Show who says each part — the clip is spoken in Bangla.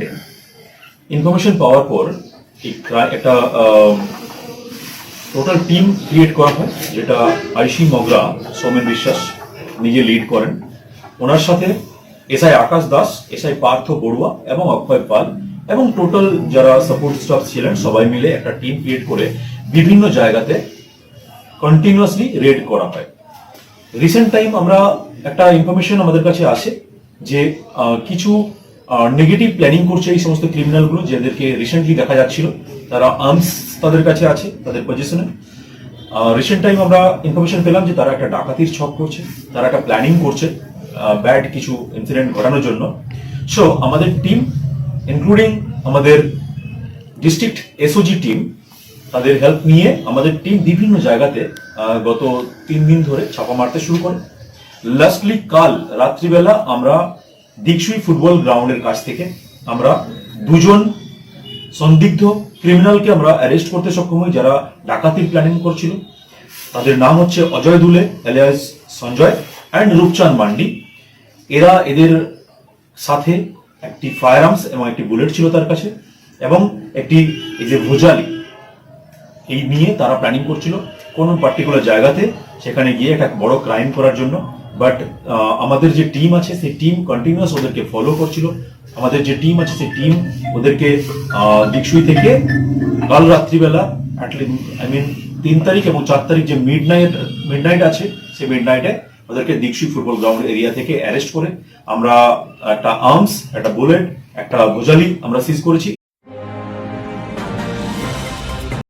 Speaker 1: ইনসিডেন্টে ইনফরমেশন পাওয়ার পর একটা টোটাল টিম ক্রিয়েট করা হয়, যেটা আইসি মগরা সৌমেন বিশ্বাস নিজে লিড করেন। ওনার সাথে এসআই আকাশ দাস, এসআই পার্থ বড়ুয়া এবং অক্ষয় পাল এবং টোটাল যারা সাপোর্ট স্টাফ ছিলেন সবাই মিলে একটা টিম ক্রিয়েট করে বিভিন্ন জায়গাতে কন্টিনিউয়াসলি রেড করা হয়। রিসেন্ট টাইম আমরা একটা ইনফরমেশন আমাদের কাছে আসে যে কিছু নেগেটিভ প্ল্যানিং করছে এই সমস্ত ক্রিমিনালগুলো, যাদেরকে রিসেন্টলি দেখা যাচ্ছিল তারা আর্মস তাদের কাছে আছে, তাদের পজিশনে। রিসেন্ট টাইম আমরা ইনফরমেশন পেলাম যে তারা একটা ডাকাতির ছক করছে, তারা একটা প্ল্যানিং করছে ব্যাড কিছু ইনসিডেন্ট ঘটানোর জন্য। সো আমাদের টিম ইনক্লুডিং আমাদের ডিস্ট্রিক্ট এসওজি টিম, তাদের হেল্প নিয়ে আমাদের টিম বিভিন্ন জায়গাতে গত 3 দিন ধরে ছাপা মারতে শুরু করে। লাস্টলি কাল রাত্রিবেলা আমরা দিকসুই ফুটবল গ্রাউন্ডের কাছ থেকে আমরা 2 জন সন্দিগ্ধ ক্রিমিনালকে আমরা অ্যারেস্ট করতে সক্ষম হই, যারা ডাকাতির প্ল্যানিং করছিল। তাদের নাম হচ্ছে অজয় দুলে এলিয়াস সঞ্জয় অ্যান্ড রূপচাঁদ মান্ডি। এদের সাথে একটি ফায়ার আর্মস এবং একটি বুলেট ছিল তার কাছে, এবং একটি এই যে ভোজালি, এই নিয়ে তারা প্ল্যানিং করছিল কোন পার্টিকুলার জায়গাতে সেখানে গিয়ে একটা বড় ক্রাইম করার জন্য। বাট আমাদের যে টিম আছে সেই টিম কন্টিনিউয়াস ওদেরকে ফলো করছিল। আমাদের যে টিম আছে সেই টিম ওদেরকে দিকসুই থেকে কাল রাত্রিবেলা 3 তারিখ এবং 4 তারিখ যে মিডনাইট আছে, সেই মিডনাইটে ওদেরকে দিকসুই ফুটবল গ্রাউন্ড এরিয়া থেকে অ্যারেস্ট করে আমরা একটা আর্মস, একটা বুলেট, একটা ভোজালি আমরা সিজ করেছি।